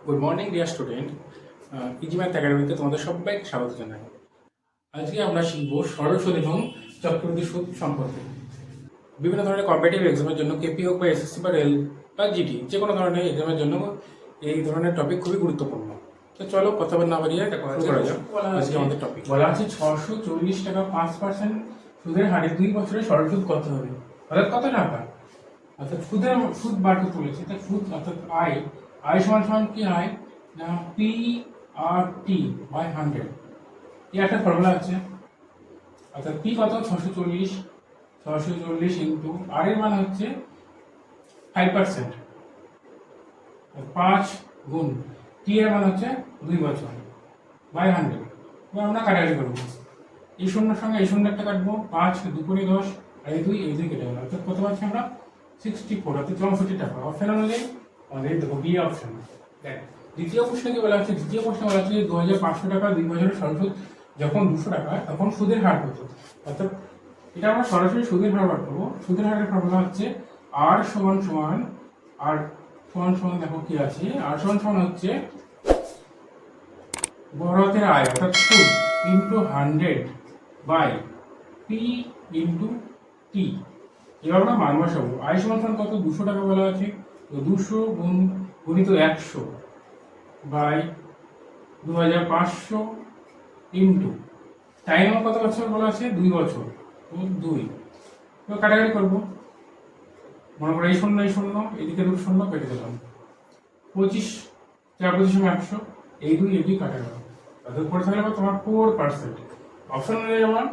Good morning dear student, easy math একাডেমিতে তোমাদের সবাইকে স্বাগত জানাই। আজকে আমরা শিখব সরল সুদ এবং চক্রবৃদ্ধি সুদ সম্পর্কে। বিভিন্ন ধরনের কম্পিটিটিভ এক্সামের জন্য কেপি হোক বা এসএসসি বা রেল বা জিডি যে কোনো ধরনের এক্সামের জন্য এই ধরনের টপিক খুবই গুরুত্বপূর্ণ। তো চলো কথা না বাড়িয়ে শুরু করা যাক। আজকে আমাদের টপিক বলা আছে 640 টাকা 5% সুদের হারে 2 বছরে সরল সুদ কত হবে, অর্থাৎ কত টাকা, অর্থাৎ সুদ বার করতে বলেছে। তাই সুদ অর্থাৎ আয় আয় সমান সমান কি হয় না পি আর টি বাই 100। এই একটা ফর্মুলা আছে, অর্থাৎ পি কত 640 ইন্টু আর এর মান হচ্ছে 5%, 5 গুণ টি এর মান হচ্ছে 2 বছর বাই 100। এবার আমরা কাটাকাটি করবো, এই শূন্যের সঙ্গে এই শূন্য একটা কাটবো, 5 দুপুরে 10 আর এই দুই কেটে গেল, অর্থাৎ কত পাচ্ছি আমরা 64, অর্থাৎ 64 টাকা। অপশন অনুযায়ী আমাদের দেখো বি অপশন। দ্বিতীয় প্রশ্নে কি বলা হচ্ছে, দ্বিতীয় প্রশ্নে বলা হচ্ছে যে 2500 টাকা 2 বছরের সরল সুদ যখন 200 টাকা তখন সুদের হার কত, অর্থাৎ এটা আমরা সরাসরি সুদের হার বার করবো। সুদের হারের ফর্মুলা হচ্ছে আর সমান সমান আর সমান সমান দেখো কি আছে, আর সমান সমান হচ্ছে বড় হাতের আয় অর্থাৎ সুদ into 100 by P into T. এবার আমরা মান বসাবো। আয় সমান সমান কত 200 টাকা বলা আছে, তো 200 গুণিত 100 বাই 2500 ইন্টু টাইম কত বছর বলা আছে 2 বছর, তো 2। তো কাটাকাটি করবো, মনে করো এই শূন্য এদিকে 2 শূন্য কেটে দিলাম, 25 4 25 100, এই দুই কাটা গেল, অর্থাৎ পড়ে থাকলে তোমার 4%। অপশন অনুযায়ী আমার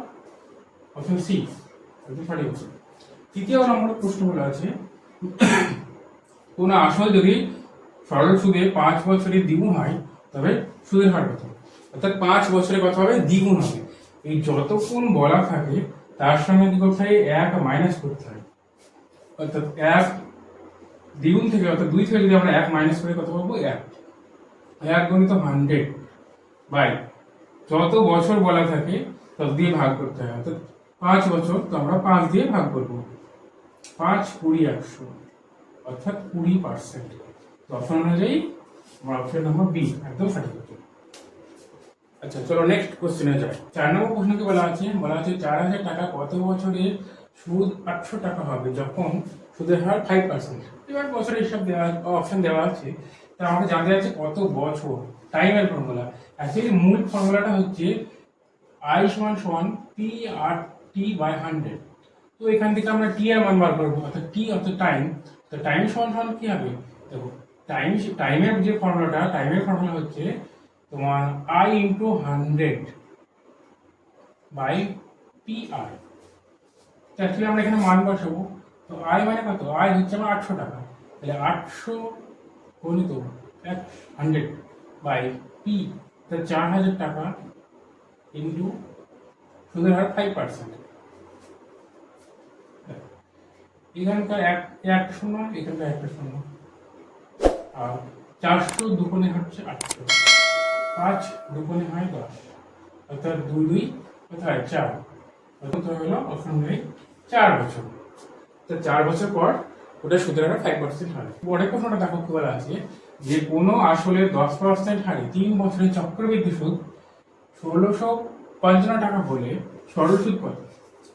অপশন সি সঠিক উত্তর। তৃতীয় নম্বর প্রশ্ন বলা আছে কোন আসল যদি সরল সুদে 5 বছরে দ্বিগুণ হয় তবে সুদের হার কত, অর্থাৎ 5 বছরে কত হবে দ্বিগুণ হবে। এই যতক্ষণ বলা থাকে তার সঙ্গে কি করতে হয় 1 মাইনাস করতে হয়, অর্থাৎ 1 দ্বিগুণ থেকে অর্থাৎ 2 থেকে যদি আমরা 1 মাইনাস করে কত পাবো 1 গুণিত 100 বাই যত বছর বলা থাকে তত দিয়ে ভাগ করতে হয়, অর্থাৎ 5 বছর, তো আমরা 5 দিয়ে ভাগ করবো, 5 20 100, অর্থাৎ 20%। অপশন অনুযায়ী আমার অপশন নম্বর বি একদম সঠিক উত্তর। আচ্ছা চলো নেক্সট কোশ্চেনে যাই। 4 নম্বর প্রশ্নকে বলা আছে 4000 টাকা কত বছরে সুদ 800 টাকা হবে যখন সুদের হার 5%। এবার বছরের হিসাব দেওয়া অপশন দেওয়া আছে, তা আমাকে জানতে যাচ্ছে কত বছর, টাইমের ফর্মুলা। অ্যাকচুয়ালি মূল ফর্মুলাটা হচ্ছে আই সমান সমান পি আর টি বাই 100। তো এখান থেকে আমরা টি এর মান বার করবো, অর্থাৎ টি অর্থাৎ টাইম। তো টাইম সমান সমান কি হবে, দেখো টাইমের যে ফর্মুলাটা, টাইমের ফর্মুলা হচ্ছে তোমার I into 100 by P R. Actually আমরা এখানে মান বসাবো, তো আই মানে কত, আই হচ্ছে আমার 800 টাকা, তাহলে 800 গণিত 100 বাই পি, তাহলে 4000 টাকা ইন্টু সুদের হার 5%। এখানকার এক শূন্য, এখানকার একটা শূন্য, আর 400 দুগুণে হচ্ছে 800, 5 দুগুণে হয় 10, অর্থাৎ 2 কোথায় 4, অর্থাৎ হলো অপশন নেই 4 বছর। তো 4 বছর পর ওটা সুদের হার 5% হয়। পরের প্রশ্নটা দেখো কি বলা আছে যে কোনো আসলের 10% হারে 3 বছরের চক্রবৃদ্ধি সুদ 1655 টাকা হলে সরল সুদ কত।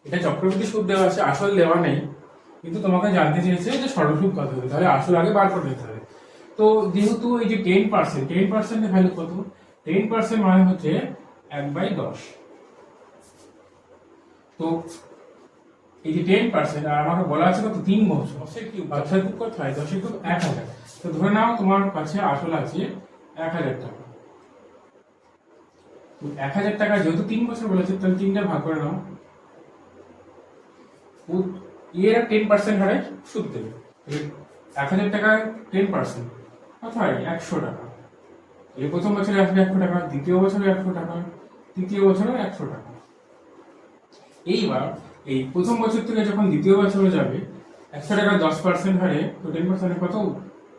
এটা চক্রবৃদ্ধি সুদ দেওয়া আছে, আসল দেওয়া নেই, কিন্তু তোমাকে জানতে চেয়েছে যে সরল সুদ কত হবে, তাহলে আসল আগে বার করে নিতে হবে। তো যেহেতু এই যে 10% এর ভ্যালু কত, 10% মানে হচ্ছে 1/10। তো এই যে 10% আর আমাকে বলা আছে কত 3 বছর, 10 কিউব কত হয় 10 কিউব 1000। তো ধরে নাও তোমার কাছে আসল আছে 1000 টাকা, তো 1000 টাকা যেহেতু 3 বছর বলেছে তাহলে 3টা ভাগ করে নাও, এর 10% হারে সুদ দেবে। 1000 টাকায় 10% কত হয় 100 টাকা। এই প্রথম বছরে আসবে 100 টাকা, দ্বিতীয় বছরে 100 টাকা, তৃতীয় বছরে 100 টাকা। এইবার এই প্রথম বছর থেকে যখন দ্বিতীয় বছরে যাবে 100 টাকা 10% হারে, তো 10% কত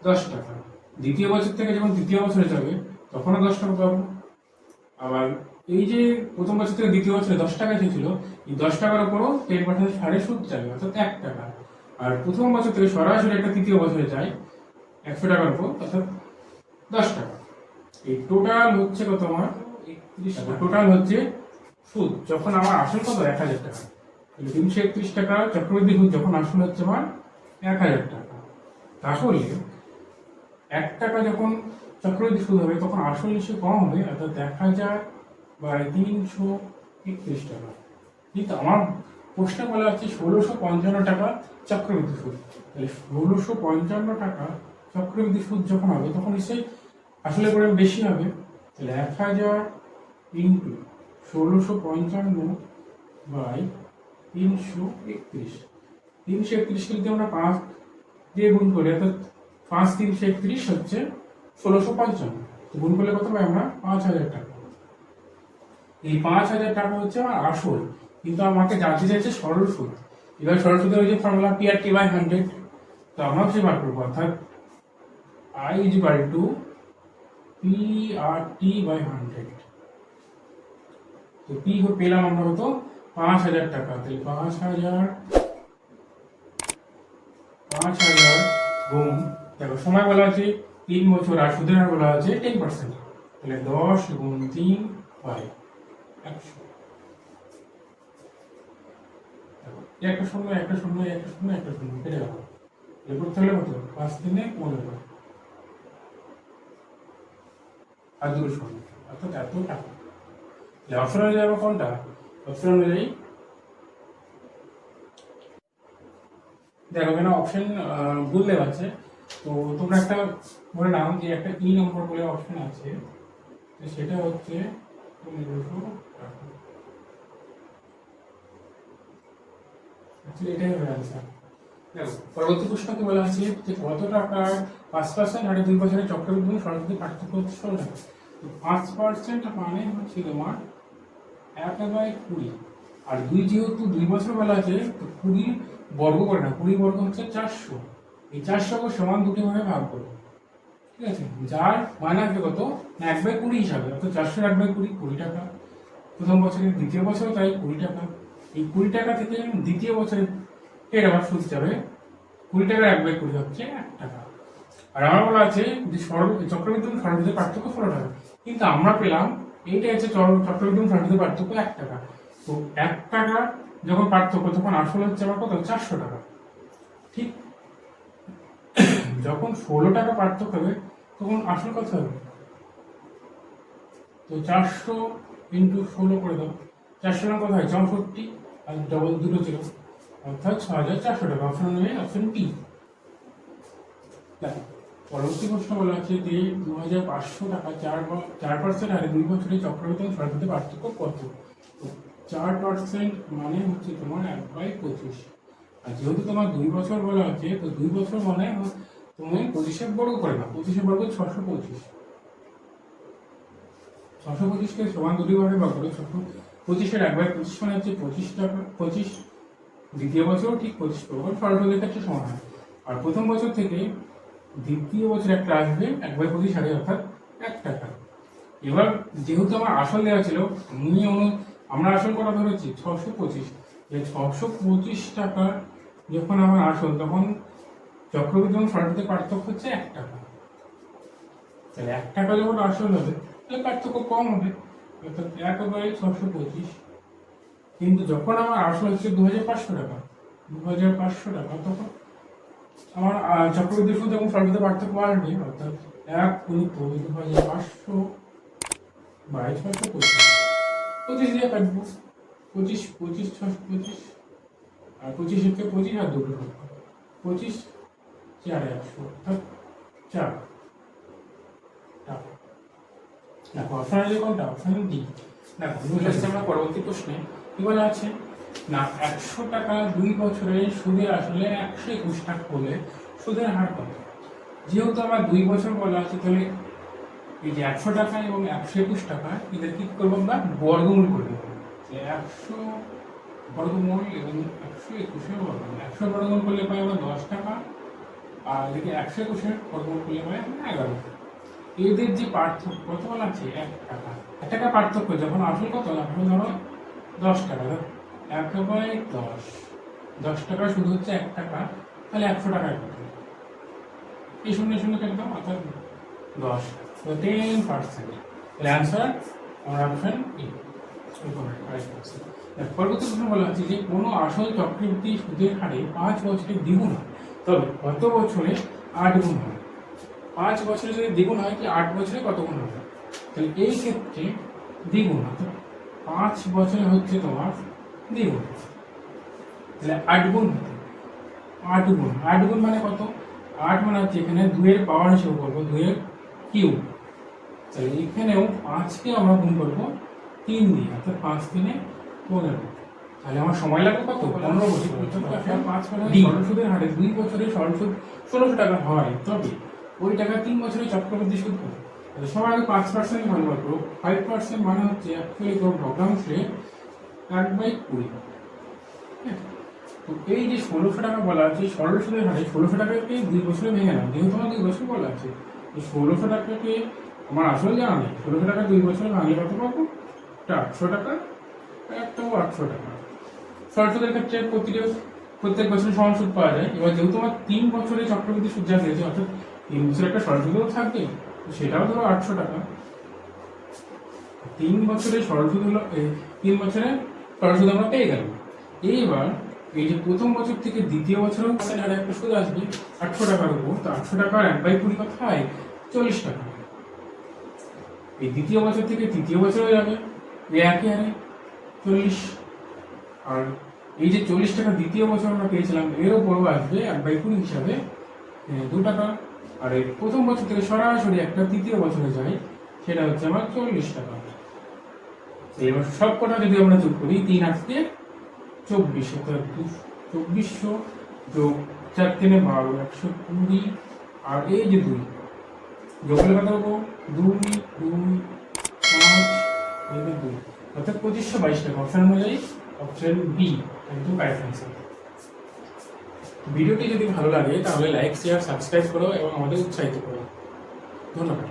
10 টাকা। দ্বিতীয় বছর থেকে যখন তৃতীয় বছরে যাবে তখনও 10 টাকা পাবো। আবার এই যে প্রথম বছর থেকে দ্বিতীয় বছরে 10 টাকা ছিল, এই 10 টাকার উপরও 10% হারে সুদ যাবে, অর্থাৎ 1 টাকা। আর প্রথম বছর থেকে সরাসরি একটা তৃতীয় বছরে যায় 100 টাকার উপর, অর্থাৎ 10 টাকা। এই টোটাল হচ্ছে কত আমার 31 টাকা। টোটাল হচ্ছে সুদ যখন আমার আসল কত 1000 টাকা, 331 টাকা চক্রবৃদ্ধি সুদ যখন আসল হচ্ছে আমার 1000 টাকা। তাহলে 1 টাকা যখন চক্রবৃদ্ধি সুদ হবে তখন আসল নিশ্চয়ই কম হবে, অর্থাৎ 1000/331 টাকা। কিন্তু আমার প্রশ্নে বলা হচ্ছে 1655 টাকা চক্রবৃদ্ধি সুদ। তাহলে 1655 টাকা চক্রবৃদ্ধি সুদ যখন হবে তখন নিশ্চয়ই আসলে পরিমাণ বেশি হবে। তাহলে 1000 ইন্টু 1655/331, 331কে যদি আমরা 5 দিয়ে গুণ করি, অর্থাৎ 5×331 হচ্ছে 1655, তো গুণ করলে কত পাই আমরা 5000 টাকা। এই 5000 টাকা হচ্ছে আমার আসল, কিন্তু আমাকে জানতে চাইছে সরল সুদ। এবার সরল সুদের ওই যে ফর্মুলা PRT/100, তো আমরা হচ্ছে বার করবো, অর্থাৎ I = PRT/100। তো P পেলাম আমরা কত 5000 টাকা। তাহলে 5000 গুণ, দেখো সময় বলা আছে 3 বছর আর সুদের হার বলা আছে 10%, তাহলে 10 গুণ 3/100। একটা শূন্য একটা শূন্য একটা শূন্য একটা শূন্য কেটে গেল, এরপর তাহলে কত 5×3=15 আর 2 শূন্য, অর্থাৎ এত টাকা। অপশন অনুযায়ী যাবো কোনটা? অপশন অনুযায়ী দেখো এখানে অপশন ভুল দেওয়া আছে, তো তোমরা একটা বলে নাও যে একটা ই নম্বর বলে অপশন আছে, সেটা হচ্ছে 1500 টাকা। অ্যাকচুয়ালি এটাই হবে অ্যান্সার। দেখো পরবর্তী প্রশ্ন কি বলা আছে যে কত টাকার 5% আর 2 বছরের চক্রবৃদ্ধি সরাসরি পার্থক্য হচ্ছে 16 টাকা। তো 5% মানে হচ্ছে তোমার 1/20, আর 2 যেহেতু 2 বছর বলা আছে তো 20 বর্গ করে না, 20 বর্গ হচ্ছে 400। এই 400কে সমান দুটি ভাবে ভাগ করবো, ঠিক আছে, যার মানে আসবে কত না 1/20 হিসাবে, অর্থাৎ 400 1/20 20 টাকা প্রথম বছরে, দ্বিতীয় বছরও তাই 20 টাকা। এই 20 টাকা থেকে দ্বিতীয় বছরে এর আবার সুদ যাবে 20 টাকার 1/20 হচ্ছে 1 টাকা। আর আমার বলা আছে যে চক্রবৃদ্ধি এবং সরলবৃদ্ধির পার্থক্য 16 টাকা, কিন্তু আমরা পেলাম এইটা হচ্ছে চক্রবৃদ্ধি এবং সরলবৃদ্ধির পার্থক্য 1 টাকা। তো 1 টাকা যখন পার্থক্য তখন আসলে হচ্ছে আমার কত 400 টাকা। ঠিক যখন 16 টাকা পার্থক্য হবে তখন আসল কত হবে? তো 400 × 16 করে দাও, 400 টাকা কত হয় 64, আর ডবল দুটো ছিল অর্থাৎ 6400 টাকা। অপশন নেবে অপশন টি। দেখো পরবর্তী প্রশ্ন বলা আছে যে 2500 টাকা 4% হারে 2 বছরে চক্রবৃদ্ধি এবং সরলবৃদ্ধি পার্থক্য কত? তো 4% মানে হচ্ছে তোমার 1/25, আর যেহেতু তোমার 2 বছর বলা আছে তো 2 বছর মানে তুমি 25 বর্গ করে না, 25 বর্গ 625, 625কে সমান দুটি ভাগে ভাগ করো। 625-এর 1/25 মানে হচ্ছে 25 টাকা, 25 দ্বিতীয় বছর ঠিক 25 পাবো, সরলবৃদ্ধির ক্ষেত্রে সমান হয়। আর প্রথম বছর থেকে দ্বিতীয় বছর একটা আসবে 1/25 হারে, অর্থাৎ 1 টাকা। এবার যেহেতু আমার আসল দেওয়া ছিল আমরা আসল করা ধরেছি 625, এই 625 টাকা যখন আমার আসল তখন চক্রবৃদ্ধি এবং সরলবৃদ্ধির পার্থক্য হচ্ছে 1 টাকা। তাহলে 1 টাকা যখন আসল হবে তাহলে পার্থক্য কম হবে, অর্থাৎ 1/625। কিন্তু যখন আমার আসল হচ্ছে 2500 টাকা, 2500 টাকা, তখন আমার চক্রবৃদ্ধি সুদ এবং সরলবৃদ্ধির পার্থক্য আসবে, অর্থাৎ 1/2500/625, 25 দিয়ে কাটবো, 25 25 625, আর 25 25 আর দুটো 25 4 100, অর্থাৎ 4 টাকা। দেখো অপশন আছে কোনটা? Option D. দেখো আমরা পরবর্তী প্রশ্নে কি বলা আছে না 100 টাকা 2 বছরে সুদে আসলে 121 টাকা হলে সুদের হার কত? যেহেতু আমার 2 বছর বলা আছে তাহলে এই যে 100 টাকা এবং 121 টাকা এদের কি করবো আমরা বর্গমূল করে দেবো। 100 বর্গমূল এবং 121 বর্গমূল, 100 বর্গমূল করলে পাই আমরা 10 টাকা, আর এদিকে 121 বর্গমূল করলে পাই 11। এদের যে পার্থক্য কত বলা আছে 1 টাকা। 1 টাকা পার্থক্য যখন আসল কত, আসল ধরো 10 টাকা, 1/10, 10 টাকা শুধু হচ্ছে 1 টাকা, তাহলে 100 টাকায় কত? এই শূন্য শূন্য কেটে দাও, অর্থাৎ 10, তো 10%। তাহলে অ্যান্সার আমার অপশন এ। পরবর্তী প্রশ্ন বলা হচ্ছে যে কোনো আসল চক্রবৃদ্ধি সুদের হারে 5 বছরে দ্বিগুণ হয়, তবে কত বছরে 8 গুণ হয়? 5 বছরে যদি দ্বিগুণ হয় কি 8 বছরে কত গুণ হবে? তাহলে এই ক্ষেত্রে দ্বিগুণ, অর্থাৎ 5 বছরে হচ্ছে তোমার দ্বিগুণ, তাহলে 8 গুণ হতে, 8 গুণ, 8 গুণ মানে কত? 8 মানে হচ্ছে এখানে 2 এর পাওয়ার হিসেবে করবো 2 এর কিউব, তাহলে এখানেও 5কে আমরা গুণ করবো 3 দিয়ে, অর্থাৎ 5 3 15। তাহলে আমার সময় লাগবে কত? 15 বছর। 5 সরল সুদের হারে 2 বছরে সরল সুদ 1600 টাকা হয়, তবে ওই টাকা 3 বছরে চক্রবৃদ্ধি সুদ কত? তাহলে সবার আগে 5% মান বার করো। 5% মানে হচ্ছে অ্যাকচুয়ালি কোনো ভগ্নাংশে 1/20। তো এই যে 1600 টাকা বলা আছে সরল সুদের হারে, 1600 টাকাকে 2 বছরে ভেঙে নাও, যেহেতু আমার 2 বছর বলা আছে, এই 1600 টাকাকে আমার আসলে জানা নেই, 1600 টাকা 2 বছরে ভাঙলে কত পাবো? 800 টাকা, একটাও 800 টাকা। সরল সুদের ক্ষেত্রে প্রত্যেক বছর সমান সুদ পাওয়া যায়। এবার যেহেতু আমার 3 বছরে চক্রবৃদ্ধি সুদ যা দিয়েছে, অর্থাৎ 3 বছরে একটা সরল সুদও থাকবে, তো সেটাও ধরো 800 টাকা। 3 বছরে সরল সুদ হলো 3 বছরে সরল সুদ আমরা পেয়ে গেলাম। এইবার এই যে প্রথম বছর থেকে দ্বিতীয় বছরেও হারে একটা সুদ আসবে 800 টাকার উপর, তো 800 টাকার 1/20 কত হয়? 40 টাকা। এই দ্বিতীয় বছর থেকে তৃতীয় বছরে যাবে এই একই হারে 40, আর এই যে 40 টাকা দ্বিতীয় বছর আমরা পেয়েছিলাম এর উপরও আসবে 1/20 হিসাবে 2 টাকা। আর এই প্রথম বছর থেকে সরাসরি একটা তৃতীয় বছরে যায়, সেটা হচ্ছে আমার 40 টাকা। এবার সব কটা যদি আমরা যোগ করি 3 8 কে 24, অর্থাৎ 2400 যোগ 4 3 12, 120, আর এই যে 2 যোগ করলে কত পাবো? 2 2 5 এই যে 2, অর্থাৎ 2522 টাকা। অপশন অনুযায়ী অপশন বি একদম কারেক্ট অ্যান্সার। ভিডিওটি যদি ভালো লাগে তাহলে লাইক শেয়ার সাবস্ক্রাইব করো এবং আমাদের উৎসাহিত করো। ধন্যবাদ।